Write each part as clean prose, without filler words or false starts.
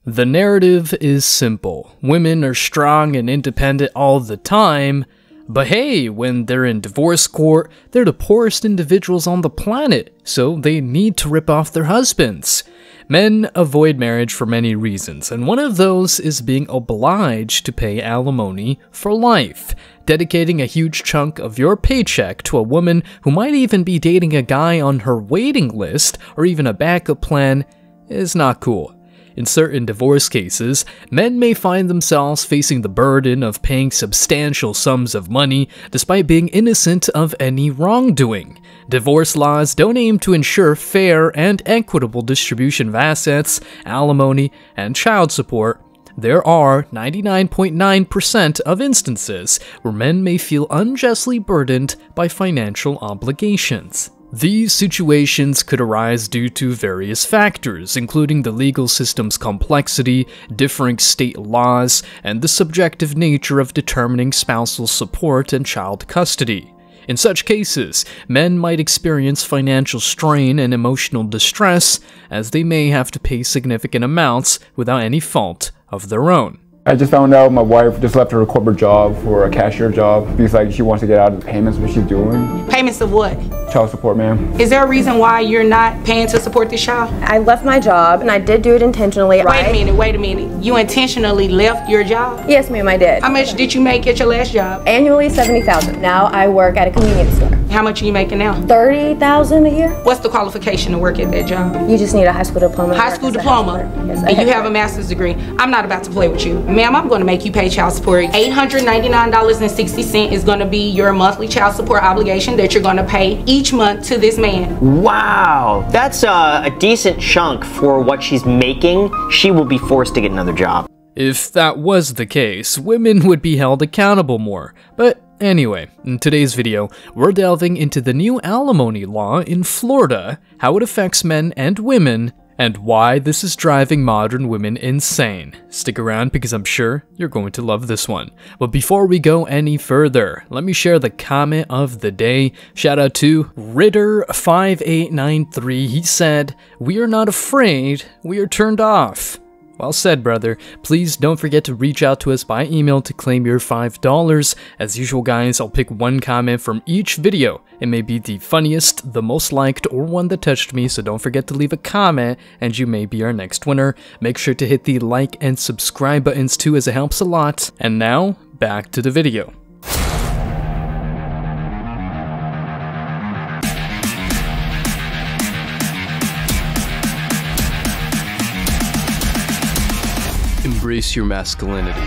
The narrative is simple. Women are strong and independent all the time, but hey, when they're in divorce court, they're the poorest individuals on the planet, so they need to rip off their husbands. Men avoid marriage for many reasons, and one of those is being obliged to pay alimony for life. Dedicating a huge chunk of your paycheck to a woman who might even be dating a guy on her waiting list or even a backup plan is not cool. In certain divorce cases, men may find themselves facing the burden of paying substantial sums of money despite being innocent of any wrongdoing. Divorce laws don't aim to ensure fair and equitable distribution of assets, alimony, and child support. There are 99.9% of instances where men may feel unjustly burdened by financial obligations. These situations could arise due to various factors, including the legal system's complexity, differing state laws, and the subjective nature of determining spousal support and child custody. In such cases, men might experience financial strain and emotional distress, as they may have to pay significant amounts without any fault of their own. I just found out my wife just left her corporate job for a cashier job because she wants to get out of the payments what she's doing. Payments of what? Child support, ma'am. Is there a reason why you're not paying to support this child? I left my job and I did do it intentionally. Wait a minute. You intentionally left your job? Yes, ma'am, I did. How much did you make at your last job? Annually, $70,000. Now I work at a convenience store. How much are you making now? $30,000 a year. What's the qualification to work at that job? You just need a high school diploma. High school diploma? Yes, and you have a master's degree. I'm not about to play with you. Ma'am, I'm going to make you pay child support. $899.60 is going to be your monthly child support obligation that you're going to pay each month to this man. Wow, that's a decent chunk for what she's making. She will be forced to get another job. If that was the case, women would be held accountable more. But anyway, in today's video, we're delving into the new alimony law in Florida, how it affects men and women, and why this is driving modern women insane. Stick around because I'm sure you're going to love this one. But before we go any further, let me share the comment of the day. Shout out to Ritter5893. He said, "We are not afraid, we are turned off." Well said, brother. Please don't forget to reach out to us by email to claim your $5. As usual, guys, I'll pick one comment from each video. It may be the funniest, the most liked, or one that touched me, so don't forget to leave a comment, and you may be our next winner. Make sure to hit the like and subscribe buttons too, as it helps a lot. And now, back to the video. Embrace your masculinity.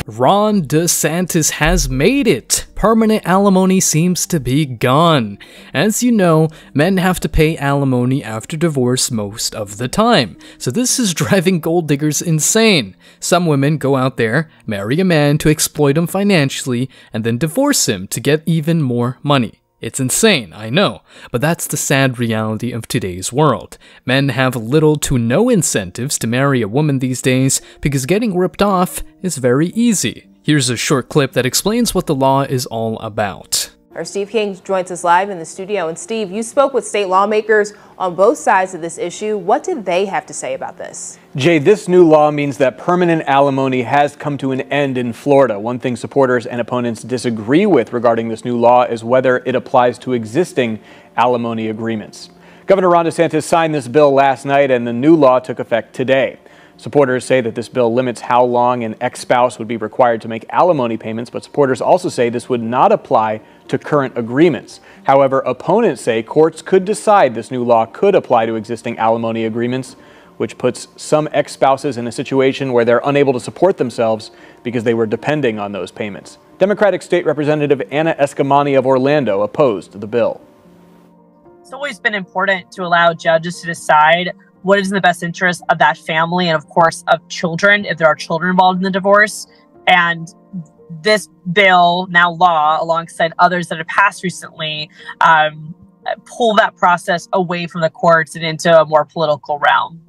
Ron DeSantis has made it! Permanent alimony seems to be gone. As you know, men have to pay alimony after divorce most of the time, so this is driving gold diggers insane. Some women go out there, marry a man to exploit him financially, and then divorce him to get even more money. It's insane, I know, but that's the sad reality of today's world. Men have little to no incentives to marry a woman these days because getting ripped off is very easy. Here's a short clip that explains what the law is all about. Our Steve King joins us live in the studio. And Steve, you spoke with state lawmakers on both sides of this issue. What did they have to say about this? Jay, this new law means that permanent alimony has come to an end in Florida. One thing supporters and opponents disagree with regarding this new law is whether it applies to existing alimony agreements. Governor Ron DeSantis signed this bill last night, and the new law took effect today. Supporters say that this bill limits how long an ex-spouse would be required to make alimony payments, but supporters also say this would not apply to current agreements. However, opponents say courts could decide this new law could apply to existing alimony agreements, which puts some ex-spouses in a situation where they're unable to support themselves because they were depending on those payments. Democratic State Representative Anna Escamani of Orlando opposed the bill. It's always been important to allow judges to decide what is in the best interest of that family and, of course, of children, if there are children involved in the divorce. And this bill, now law, alongside others that have passed recently, pull that process away from the courts and into a more political realm.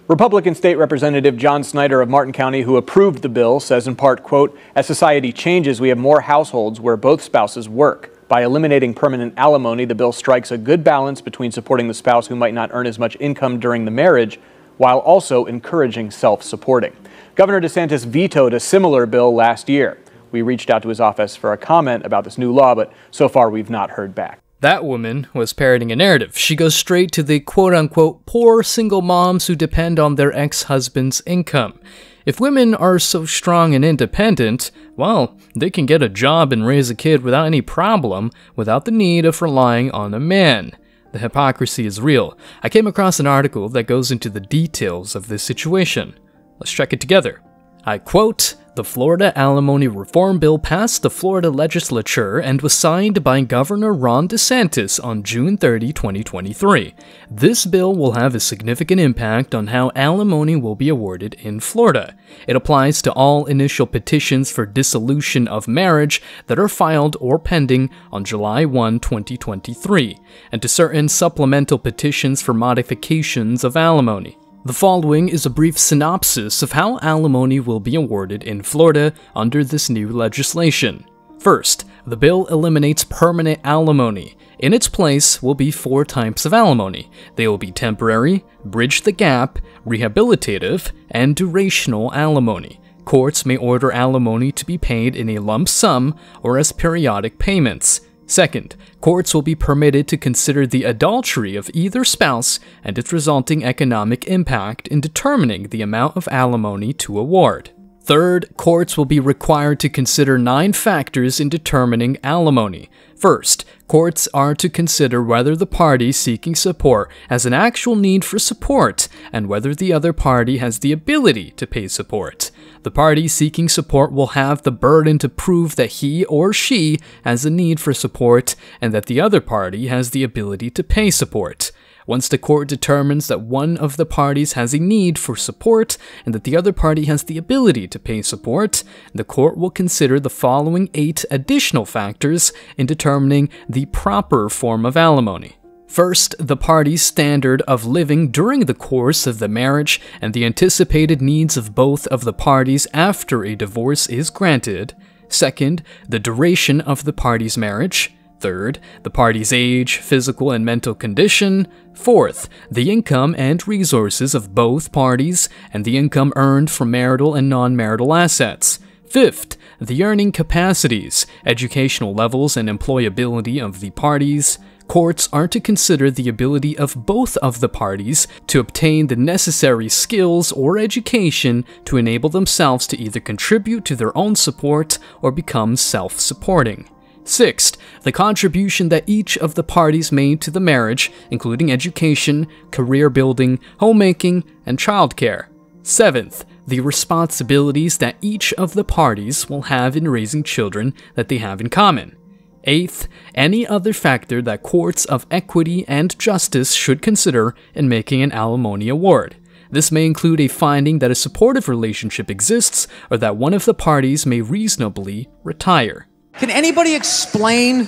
Republican State Representative John Snyder of Martin County, who approved the bill, says in part, quote, "As society changes, we have more households where both spouses work." By eliminating permanent alimony, the bill strikes a good balance between supporting the spouse who might not earn as much income during the marriage, while also encouraging self-supporting. Governor DeSantis vetoed a similar bill last year. We reached out to his office for a comment about this new law, but so far we've not heard back. That woman was parroting a narrative. She goes straight to the quote-unquote poor single moms who depend on their ex-husband's income. If women are so strong and independent, well, they can get a job and raise a kid without any problem, without the need of relying on a man. The hypocrisy is real. I came across an article that goes into the details of this situation. Let's check it together. I quote, "The Florida Alimony Reform Bill passed the Florida legislature and was signed by Governor Ron DeSantis on June 30, 2023. This bill will have a significant impact on how alimony will be awarded in Florida. It applies to all initial petitions for dissolution of marriage that are filed or pending on July 1, 2023, and to certain supplemental petitions for modifications of alimony. The following is a brief synopsis of how alimony will be awarded in Florida under this new legislation. First, the bill eliminates permanent alimony. In its place will be 4 types of alimony. They will be temporary, bridge the gap, rehabilitative, and durational alimony. Courts may order alimony to be paid in a lump sum or as periodic payments. Second, courts will be permitted to consider the adultery of either spouse and its resulting economic impact in determining the amount of alimony to award. Third, courts will be required to consider 9 factors in determining alimony. First, courts are to consider whether the party seeking support has an actual need for support and whether the other party has the ability to pay support. The party seeking support will have the burden to prove that he or she has a need for support and that the other party has the ability to pay support. Once the court determines that one of the parties has a need for support and that the other party has the ability to pay support, the court will consider the following 8 additional factors in determining the proper form of alimony. First, the party's standard of living during the course of the marriage and the anticipated needs of both of the parties after a divorce is granted. Second, the duration of the party's marriage. Third, the party's age, physical and mental condition. Fourth, the income and resources of both parties and the income earned from marital and non-marital assets. Fifth, the earning capacities, educational levels, and employability of the parties. Courts are to consider the ability of both of the parties to obtain the necessary skills or education to enable themselves to either contribute to their own support or become self-supporting. Sixth, the contribution that each of the parties made to the marriage, including education, career building, homemaking, and childcare. Seventh, the responsibilities that each of the parties will have in raising children that they have in common. Eighth, any other factor that courts of equity and justice should consider in making an alimony award. This may include a finding that a supportive relationship exists or that one of the parties may reasonably retire. Can anybody explain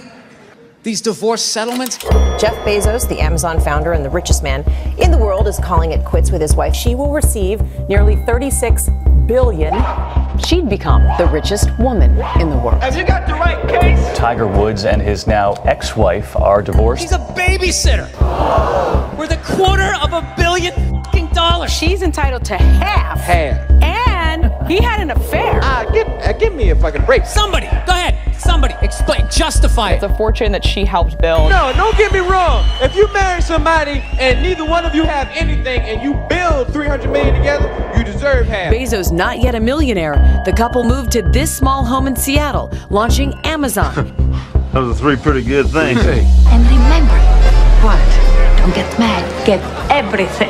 these divorce settlements? Jeff Bezos, the Amazon founder and the richest man in the world, is calling it quits with his wife. She will receive nearly $36 billion. She'd become the richest woman in the world. Have you got the right case? Tiger Woods and his now ex-wife are divorced. She's a babysitter. Worth $250 million. She's entitled to half. And he had an affair. Give me a fucking break. Somebody, go ahead. Somebody, explain, justify it. The fortune that she helped build. No, don't get me wrong. If you marry somebody and neither one of you have anything and you build $300 million together, you deserve half. Bezos not yet a millionaire. The couple moved to this small home in Seattle, launching Amazon. Those are 3 pretty good things. And remember, what? Don't get mad. Get everything.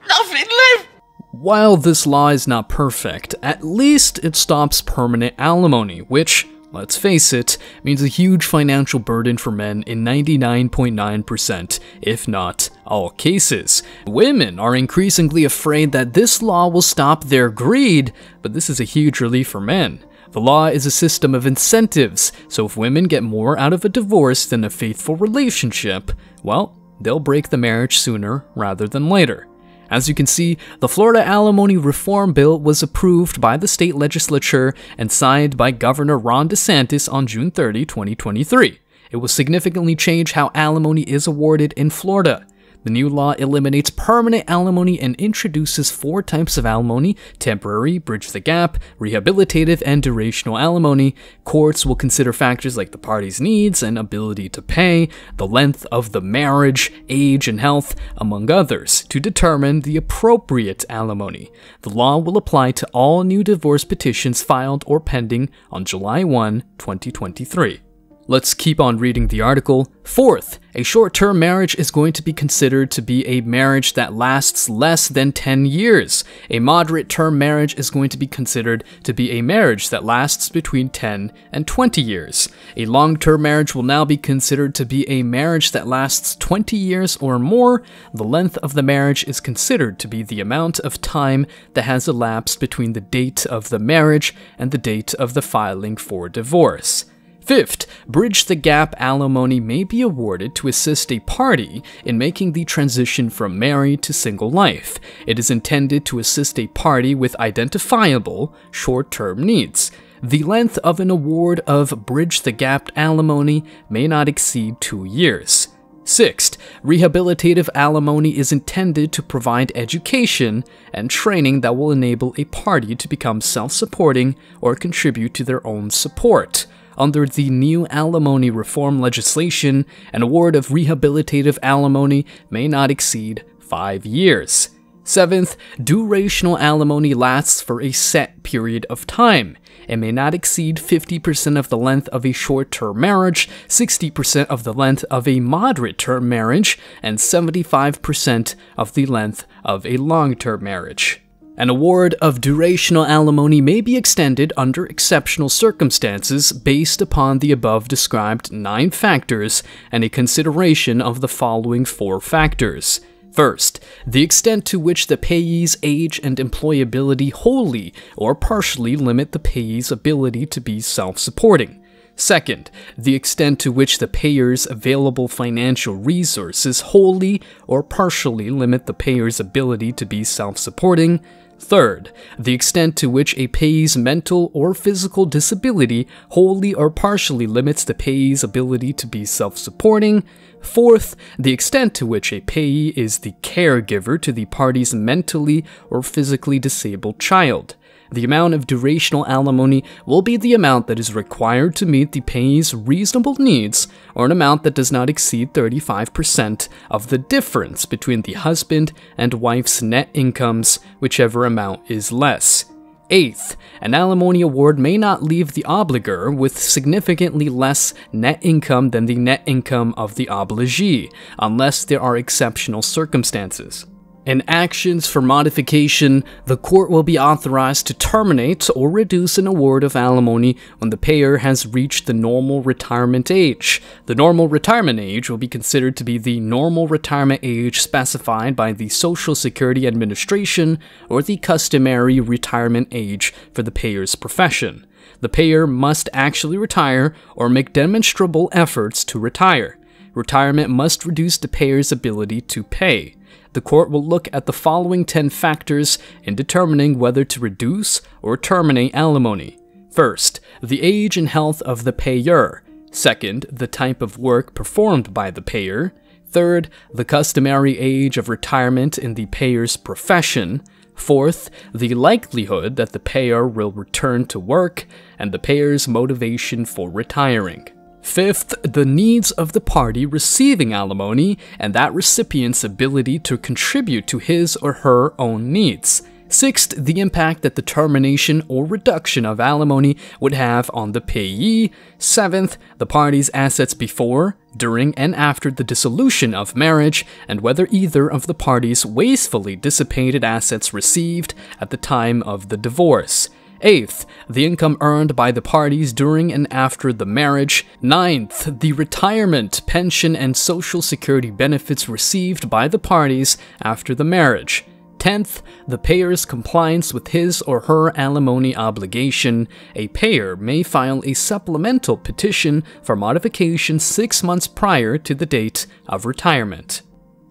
Nothing left. While this law is not perfect, at least it stops permanent alimony, which, let's face it, means a huge financial burden for men in 99.9%, if not all cases. Women are increasingly afraid that this law will stop their greed, but this is a huge relief for men. The law is a system of incentives, so if women get more out of a divorce than a faithful relationship, well, they'll break the marriage sooner rather than later. As you can see, the Florida Alimony Reform Bill was approved by the state legislature and signed by Governor Ron DeSantis on June 30, 2023. It will significantly change how alimony is awarded in Florida. The new law eliminates permanent alimony and introduces 4 types of alimony: temporary, bridge the gap, rehabilitative, and durational alimony. Courts will consider factors like the party's needs and ability to pay, the length of the marriage, age and health, among others, to determine the appropriate alimony. The law will apply to all new divorce petitions filed or pending on July 1, 2023. Let's keep on reading the article. Fourth, a short-term marriage is going to be considered to be a marriage that lasts less than 10 years. A moderate-term marriage is going to be considered to be a marriage that lasts between 10 and 20 years. A long-term marriage will now be considered to be a marriage that lasts 20 years or more. The length of the marriage is considered to be the amount of time that has elapsed between the date of the marriage and the date of the filing for divorce. Fifth, bridge the gap alimony may be awarded to assist a party in making the transition from married to single life. It is intended to assist a party with identifiable short-term needs. The length of an award of bridge the gap alimony may not exceed 2 years. Sixth, rehabilitative alimony is intended to provide education and training that will enable a party to become self-supporting or contribute to their own support. Under the new alimony reform legislation, an award of rehabilitative alimony may not exceed 5 years. Seventh, durational alimony lasts for a set period of time. It may not exceed 50% of the length of a short-term marriage, 60% of the length of a moderate-term marriage, and 75% of the length of a long-term marriage. An award of durational alimony may be extended under exceptional circumstances based upon the above described 9 factors and a consideration of the following 4 factors. First, the extent to which the payee's age and employability wholly or partially limit the payee's ability to be self-supporting. Second, the extent to which the payer's available financial resources wholly or partially limit the payer's ability to be self-supporting. Third, the extent to which a payee's mental or physical disability wholly or partially limits the payee's ability to be self-supporting. Fourth, the extent to which a payee is the caregiver to the party's mentally or physically disabled child. The amount of durational alimony will be the amount that is required to meet the payee's reasonable needs, or an amount that does not exceed 35% of the difference between the husband and wife's net incomes, whichever amount is less. Eighth, an alimony award may not leave the obligor with significantly less net income than the net income of the obligee, unless there are exceptional circumstances. In actions for modification, the court will be authorized to terminate or reduce an award of alimony when the payer has reached the normal retirement age. The normal retirement age will be considered to be the normal retirement age specified by the Social Security Administration or the customary retirement age for the payer's profession. The payer must actually retire or make demonstrable efforts to retire. Retirement must reduce the payer's ability to pay. The court will look at the following 10 factors in determining whether to reduce or terminate alimony. First, the age and health of the payer. Second, the type of work performed by the payer. Third, the customary age of retirement in the payer's profession. Fourth, the likelihood that the payer will return to work, and the payer's motivation for retiring. Fifth, the needs of the party receiving alimony and that recipient's ability to contribute to his or her own needs. Sixth, the impact that the termination or reduction of alimony would have on the payee. Seventh, the party's assets before, during, and after the dissolution of marriage, and whether either of the parties wastefully dissipated assets received at the time of the divorce. Eighth, the income earned by the parties during and after the marriage. Ninth, the retirement, pension, and social security benefits received by the parties after the marriage. 10th, the payer's compliance with his or her alimony obligation. A payer may file a supplemental petition for modification 6 months prior to the date of retirement.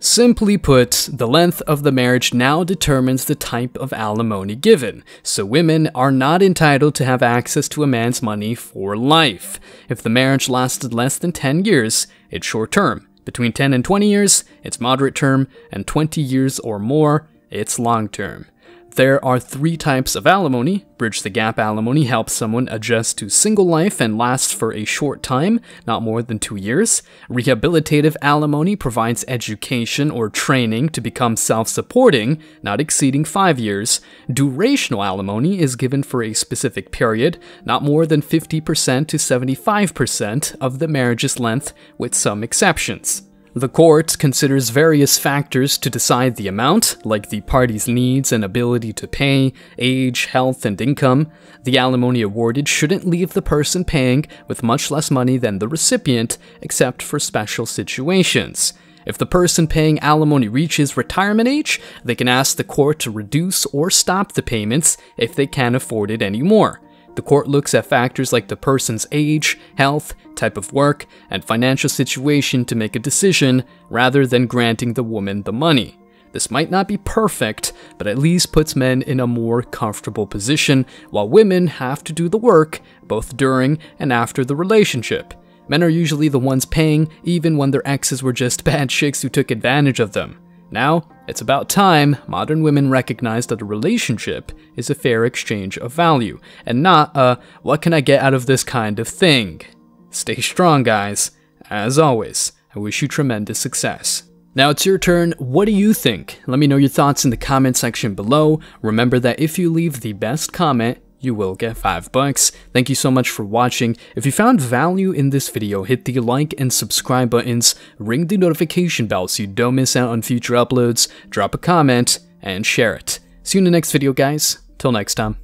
Simply put, the length of the marriage now determines the type of alimony given, so women are not entitled to have access to a man's money for life. If the marriage lasted less than 10 years, it's short term. Between 10 and 20 years, it's moderate term, and 20 years or more, it's long term. There are 3 types of alimony. Bridge the gap alimony helps someone adjust to single life and lasts for a short time, not more than 2 years. Rehabilitative alimony provides education or training to become self-supporting, not exceeding 5 years. Durational alimony is given for a specific period, not more than 50% to 75% of the marriage's length, with some exceptions. The court considers various factors to decide the amount, like the party's needs and ability to pay, age, health, and income. The alimony awarded shouldn't leave the person paying with much less money than the recipient, except for special situations. If the person paying alimony reaches retirement age, they can ask the court to reduce or stop the payments if they can't afford it anymore. The court looks at factors like the person's age, health, type of work, and financial situation to make a decision, rather than granting the woman the money. This might not be perfect, but at least puts men in a more comfortable position, while women have to do the work, both during and after the relationship. Men are usually the ones paying, even when their exes were just bad chicks who took advantage of them. Now, it's about time modern women recognize that a relationship is a fair exchange of value, and not a, what can I get out of this kind of thing? Stay strong, guys. As always, I wish you tremendous success. Now it's your turn. What do you think? Let me know your thoughts in the comment section below. Remember that if you leave the best comment, you will get $5. Thank you so much for watching. If you found value in this video, hit the like and subscribe buttons, ring the notification bell so you don't miss out on future uploads, drop a comment, and share it. See you in the next video, guys. Till next time.